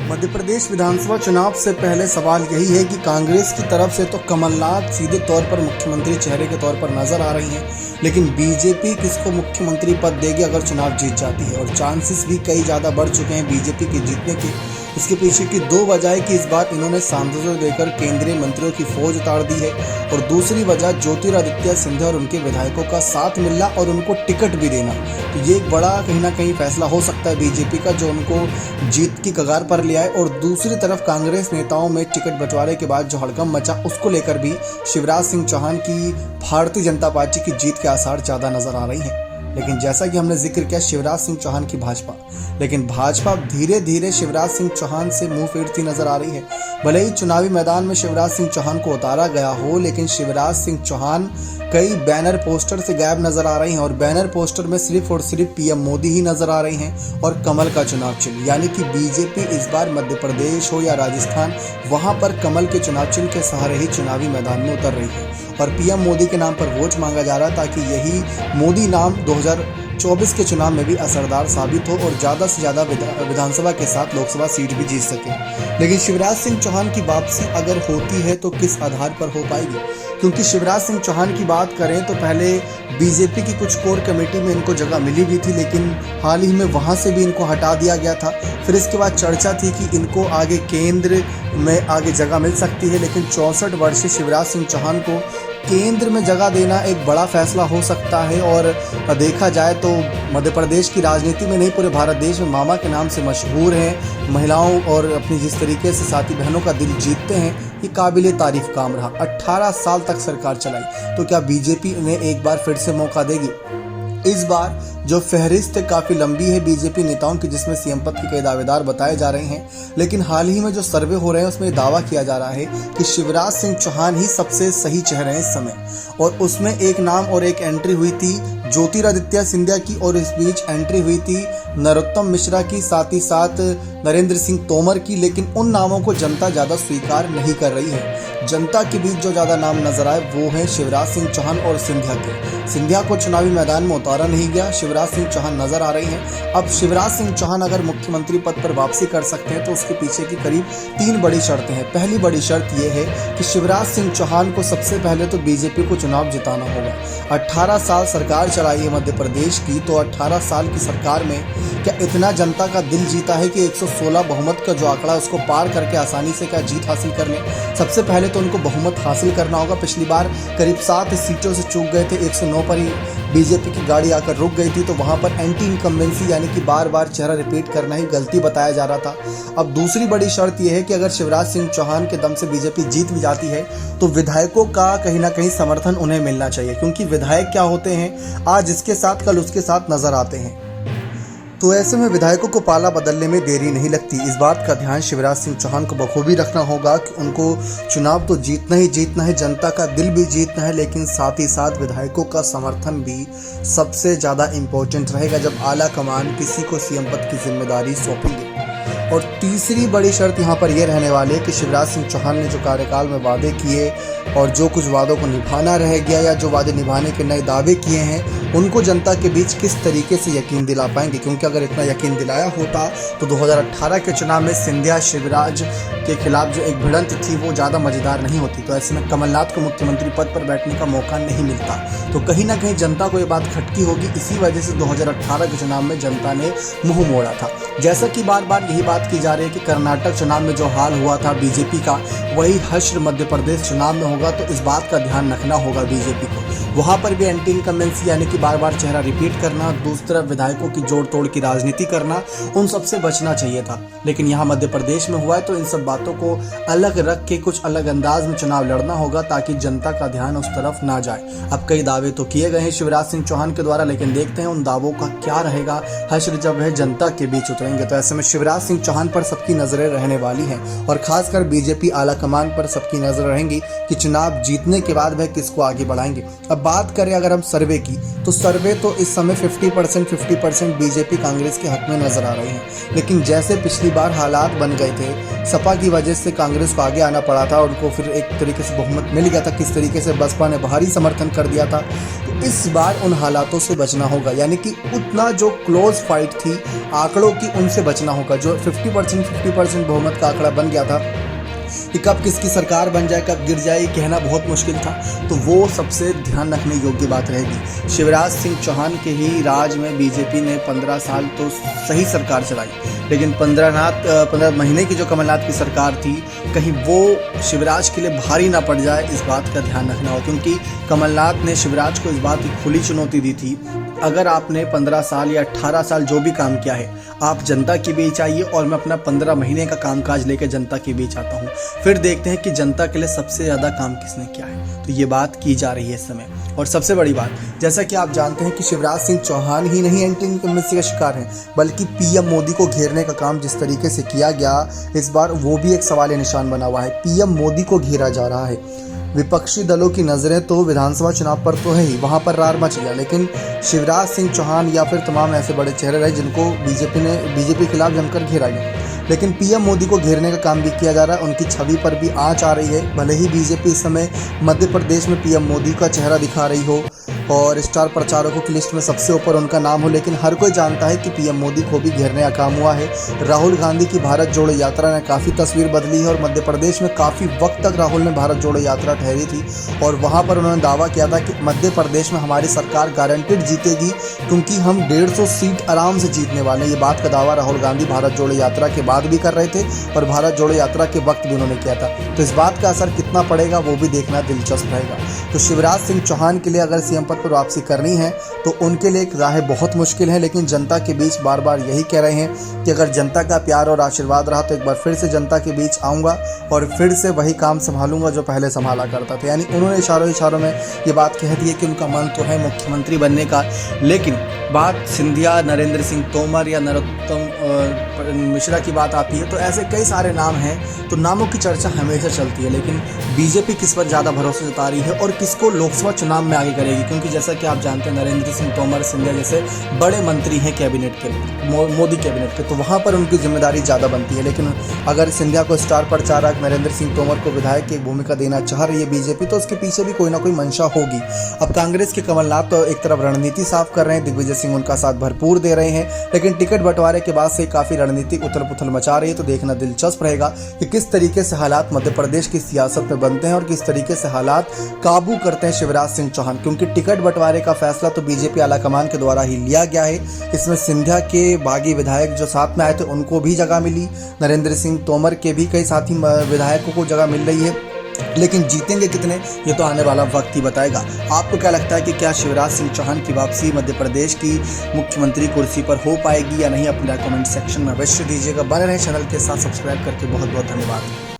मध्य प्रदेश विधानसभा चुनाव से पहले सवाल यही है कि कांग्रेस की तरफ से तो कमलनाथ सीधे तौर पर मुख्यमंत्री चेहरे के तौर पर नजर आ रही हैं, लेकिन बीजेपी किसको मुख्यमंत्री पद देगी अगर चुनाव जीत जाती है। और चांसेस भी कई ज़्यादा बढ़ चुके हैं बीजेपी के जीतने के। इसके पीछे की दो वजह है कि इस बार इन्होंने सांसदों देकर केंद्रीय मंत्रियों की फौज उतार दी है, और दूसरी वजह ज्योतिरादित्य सिंधिया और उनके विधायकों का साथ मिलना और उनको टिकट भी देना। तो ये एक बड़ा कहीं ना कहीं फैसला हो सकता है बीजेपी का, जो उनको जीत की कगार पर ले आए। और दूसरी तरफ कांग्रेस नेताओं में टिकट बंटवारे के बाद जो हड़कंप मचा, उसको लेकर भी शिवराज सिंह चौहान की भारतीय जनता पार्टी की जीत के आसार ज़्यादा नजर आ रही हैं। लेकिन जैसा कि हमने जिक्र किया शिवराज सिंह चौहान की भाजपा, लेकिन भाजपा धीरे धीरे शिवराज सिंह चौहान से मुंह फेरती नजर आ रही है। भले ही चुनावी मैदान में शिवराज सिंह चौहान को उतारा गया हो, लेकिन शिवराज सिंह चौहान कई बैनर पोस्टर से गायब नजर आ रही हैं, और बैनर पोस्टर में सिर्फ और सिर्फ पीएम मोदी ही नजर आ रही हैं और कमल का चुनाव चिन्ह। यानी कि बीजेपी इस बार मध्य प्रदेश हो या राजस्थान, वहां पर कमल के चुनाव चिन्ह के सहारे ही चुनावी मैदान में उतर रही है। और पीएम मोदी के नाम पर वोट मांगा जा रहा, ताकि यही मोदी नाम 2024 के चुनाव में भी असरदार साबित हो और ज़्यादा से ज़्यादा विधानसभा के साथ लोकसभा सीट भी जीत सके। लेकिन शिवराज सिंह चौहान की वापसी अगर होती है तो किस आधार पर हो पाएगी? क्योंकि शिवराज सिंह चौहान की बात करें तो पहले बीजेपी की कुछ कोर कमेटी में इनको जगह मिली भी थी, लेकिन हाल ही में वहाँ से भी इनको हटा दिया गया था। फिर इसके बाद चर्चा थी कि इनको आगे केंद्र में आगे जगह मिल सकती है, लेकिन 64 वर्षीय शिवराज सिंह चौहान को केंद्र में जगह देना एक बड़ा फैसला हो सकता है। और देखा जाए तो मध्य प्रदेश की राजनीति में नहीं, पूरे भारत देश में मामा के नाम से मशहूर हैं। महिलाओं और अपनी जिस तरीके से साथी बहनों का दिल जीतते हैं, ये काबिले तारीफ काम रहा। 18 साल तक सरकार चलाई, तो क्या बीजेपी ने एक बार फिर से मौका देगी? इस बार जो फहरिस्त काफ़ी लंबी है बीजेपी नेताओं की, जिसमें सीएम पद के कई दावेदार बताए जा रहे हैं, लेकिन हाल ही में जो सर्वे हो रहे हैं उसमें दावा किया जा रहा है कि शिवराज सिंह चौहान ही सबसे सही चेहरे हैं इस समय। और उसमें एक नाम और एक एंट्री हुई थी ज्योतिरादित्य सिंधिया की, और इस बीच एंट्री हुई थी नरोत्तम मिश्रा की, साथ ही साथ नरेंद्र सिंह तोमर की। लेकिन उन नामों को जनता ज़्यादा स्वीकार नहीं कर रही है। जनता के बीच जो ज़्यादा नाम नजर आए वो हैं शिवराज सिंह चौहान और सिंधिया के। सिंधिया को चुनावी मैदान में उतारा नहीं गया, शिवराज सिंह चौहान नजर आ रही हैं। अब शिवराज सिंह चौहान अगर मुख्यमंत्री पद पर वापसी कर सकते हैं तो उसके पीछे की करीब 3 बड़ी शर्तें हैं। पहली बड़ी शर्त यह है कि शिवराज सिंह चौहान को सबसे पहले तो बीजेपी को चुनाव जिताना होगा। 18 साल सरकार चलाई है मध्य प्रदेश की, तो 18 साल की सरकार में क्या इतना जनता का दिल जीता है कि 116 बहुमत का जो आंकड़ा उसको पार करके आसानी से क्या जीत हासिल कर लें? सबसे पहले तो उनको बहुमत हासिल करना होगा। पिछली बार करीब 7 सीटों से चूक गए थे, 109 पर ही बीजेपी की गाड़ी आकर रुक गई थी, तो वहां पर एंटी इनकम्बेंसी यानी कि बार बार चेहरा रिपीट करना ही गलती बताया जा रहा था। अब दूसरी बड़ी शर्त यह है कि अगर शिवराज सिंह चौहान के दम से बीजेपी जीत भी जाती है तो विधायकों का कहीं ना कहीं समर्थन उन्हें मिलना चाहिए, क्योंकि विधायक क्या होते हैं, आज इसके साथ कल उसके साथ नजर आते हैं। तो ऐसे में विधायकों को पाला बदलने में देरी नहीं लगती। इस बात का ध्यान शिवराज सिंह चौहान को बखूबी रखना होगा कि उनको चुनाव तो जीतना ही जीतना है, जनता का दिल भी जीतना है, लेकिन साथ ही साथ विधायकों का समर्थन भी सबसे ज़्यादा इम्पोर्टेंट रहेगा जब आला कमान किसी को सीएम पद की जिम्मेदारी सौंपेंगे। और तीसरी बड़ी शर्त यहाँ पर यह रहने वाली है कि शिवराज सिंह चौहान ने जो कार्यकाल में वादे किए और जो कुछ वादों को निभाना रह गया, या जो वादे निभाने के नए दावे किए हैं, उनको जनता के बीच किस तरीके से यकीन दिला पाएंगे। क्योंकि अगर इतना यकीन दिलाया होता तो 2018 के चुनाव में सिंधिया शिवराज के खिलाफ जो एक भिड़ंत थी वो ज़्यादा मज़ेदार नहीं होती। तो ऐसे में कमलनाथ को मुख्यमंत्री पद पर बैठने का मौका नहीं मिलता। तो कहीं ना कहीं जनता को ये बात खटकी होगी, इसी वजह से 2018 के चुनाव में जनता ने मुँह मोड़ा था। जैसा कि बार बार यही बात की जा रही है कि कर्नाटक चुनाव में जो हाल हुआ था बीजेपी का, वही हश्र मध्य प्रदेश चुनाव में होगा। तो इस बात का ध्यान रखना होगा बीजेपी को। वहाँ पर भी एंटी इनकम्बेंसी यानी कि बार बार चेहरा रिपीट करना, दूसरी तरफ विधायकों की जोड़ तोड़ की राजनीति करना, उन सबसे बचना चाहिए था। लेकिन यहाँ मध्य प्रदेश में हुआ है, तो इन सब बातों को अलग रख के कुछ अलग अंदाज में चुनाव लड़ना होगा, ताकि जनता का ध्यान उस तरफ ना जाए। अब कई दावे तो किए गए हैं शिवराज सिंह चौहान के द्वारा, लेकिन देखते हैं उन दावों का क्या रहेगा हश्र जब वह जनता के बीच उतरेंगे। तो ऐसे में शिवराज सिंह चौहान पर सबकी नजरें रहने वाली हैं, और खासकर बीजेपी आला कमान पर सबकी नजर रहेंगी कि चुनाव जीतने के बाद वह किसको आगे बढ़ाएंगे। अब बात करें अगर हम सर्वे की, तो सर्वे तो इस समय 50% बीजेपी कांग्रेस के हक में नजर आ रहे हैं। लेकिन जैसे पिछली बार हालात बन गए थे, सपा की वजह से कांग्रेस को आगे आना पड़ा था, उनको फिर एक तरीके से बहुमत मिल गया था, किस तरीके से बसपा ने भारी समर्थन कर दिया था। तो इस बार उन हालातों से बचना होगा, यानी कि उतना जो क्लोज फाइट थी आंकड़ों की, उनसे बचना होगा। जो 50% बहुमत का आंकड़ा बन गया था कि कब किसकी सरकार बन जाए, कब गिर जाए, कहना बहुत मुश्किल था, तो वो सबसे ध्यान रखने योग्य बात रहेगी। शिवराज सिंह चौहान के ही राज में बीजेपी ने 15 साल तो सही सरकार चलाई, लेकिन 15 महीने की जो कमलनाथ की सरकार थी, कहीं वो शिवराज के लिए भारी ना पड़ जाए, इस बात का ध्यान रखना हो। क्योंकि कमलनाथ ने शिवराज को इस बात की खुली चुनौती दी थी, अगर आपने 15 साल या 18 साल जो भी काम किया है, आप जनता के बीच आइए और मैं अपना 15 महीने का कामकाज लेकर जनता के बीच आता हूँ, फिर देखते हैं कि जनता के लिए सबसे ज़्यादा काम किसने किया है। तो ये बात की जा रही है इस समय। और सबसे बड़ी बात, जैसा कि आप जानते हैं कि शिवराज सिंह चौहान ही नहीं एंटी इनकम्बेंसी का शिकार हैं, बल्कि पीएम मोदी को घेरने का काम जिस तरीके से किया गया इस बार, वो भी एक सवाल निशान बना हुआ है। पीएम मोदी को घेरा जा रहा है। विपक्षी दलों की नज़रें तो विधानसभा चुनाव पर तो है ही, वहाँ पर रार मच गया, लेकिन शिवराज सिंह चौहान या फिर तमाम ऐसे बड़े चेहरे रहे जिनको बीजेपी के खिलाफ जमकर घेरा गया, लेकिन पीएम मोदी को घेरने का काम भी किया जा रहा है। उनकी छवि पर भी आंच आ रही है। भले ही बीजेपी इस समय मध्य प्रदेश में पीएम मोदी का चेहरा दिखा रही हो और स्टार प्रचारकों की लिस्ट में सबसे ऊपर उनका नाम हो, लेकिन हर कोई जानता है कि पीएम मोदी को भी घेरने का काम हुआ है। राहुल गांधी की भारत जोड़ो यात्रा ने काफ़ी तस्वीर बदली है और मध्य प्रदेश में काफ़ी वक्त तक राहुल ने भारत जोड़ो यात्रा ठहरी थी और वहाँ पर उन्होंने दावा किया था कि मध्य प्रदेश में हमारी सरकार गारंटेड जीतेगी, क्योंकि हम 150 सीट आराम से जीतने वाले हैं। ये बात का दावा राहुल गांधी भारत जोड़ो यात्रा के बाद भी कर रहे थे और भारत जोड़ो यात्रा के वक्त भी उन्होंने किया था। तो इस बात का असर कितना पड़ेगा वो भी देखना दिलचस्प रहेगा। तो शिवराज सिंह चौहान के लिए अगर सीएम पद पर वापसी करनी है तो उनके लिए एक राह बहुत मुश्किल है, लेकिन जनता के बीच बार बार यही कह रहे हैं कि अगर जनता का प्यार और आशीर्वाद रहा तो एक बार फिर से जनता के बीच आऊँगा और फिर से वही काम संभालूंगा जो पहले संभाला करता था। यानी उन्होंने इशारों में ये बात कह दी है कि उनका मन तो है मुख्यमंत्री बनने का, लेकिन बात सिंधिया, नरेंद्र सिंह तोमर या नरोत्तम मिश्रा की बात आती है तो ऐसे कई सारे नाम हैं, तो नामों की चर्चा हमेशा चलती है। लेकिन बीजेपी किस पर ज़्यादा भरोसा जता रही है और किसको लोकसभा चुनाव में आगे करेगी, क्योंकि जैसा कि आप जानते हैं नरेंद्र सिंह तोमर, सिंधिया जैसे बड़े मंत्री हैं कैबिनेट के, मोदी कैबिनेट के, तो वहाँ पर उनकी जिम्मेदारी ज़्यादा बनती है। लेकिन अगर सिंधिया को स्टार प्रचारक, नरेंद्र सिंह तोमर को विधायक की एक भूमिका देना चाह रही है बीजेपी, तो उसके पीछे भी कोई ना कोई मंशा होगी। अब कांग्रेस के कमलनाथ तो एक तरफ रणनीति साफ कर रहे हैं, दिग्विजय सिंह उनका साथ भरपूर दे रहे हैं, लेकिन टिकट बंटवारे के बाद से काफ़ी रणनीतिक उथल पुथल मचा रही है। तो देखना दिलचस्प रहेगा कि किस तरीके से हालात मध्य प्रदेश की सियासत में बनते हैं और किस तरीके से हालात काबू करते हैं शिवराज सिंह चौहान, क्योंकि टिकट बंटवारे का फैसला तो बीजेपी आलाकमान के द्वारा ही लिया गया है। इसमें सिंधिया के बागी विधायक जो साथ में आए थे उनको भी जगह मिली, नरेंद्र सिंह तोमर के भी कई साथी विधायकों को जगह मिल रही है, लेकिन जीतेंगे कितने ये तो आने वाला वक्त ही बताएगा। आपको क्या लगता है कि क्या शिवराज सिंह चौहान की वापसी मध्य प्रदेश की मुख्यमंत्री कुर्सी पर हो पाएगी या नहीं? अपने कमेंट सेक्शन में अवश्य दीजिएगा। बने रहें चैनल के साथ सब्सक्राइब करके। बहुत बहुत धन्यवाद।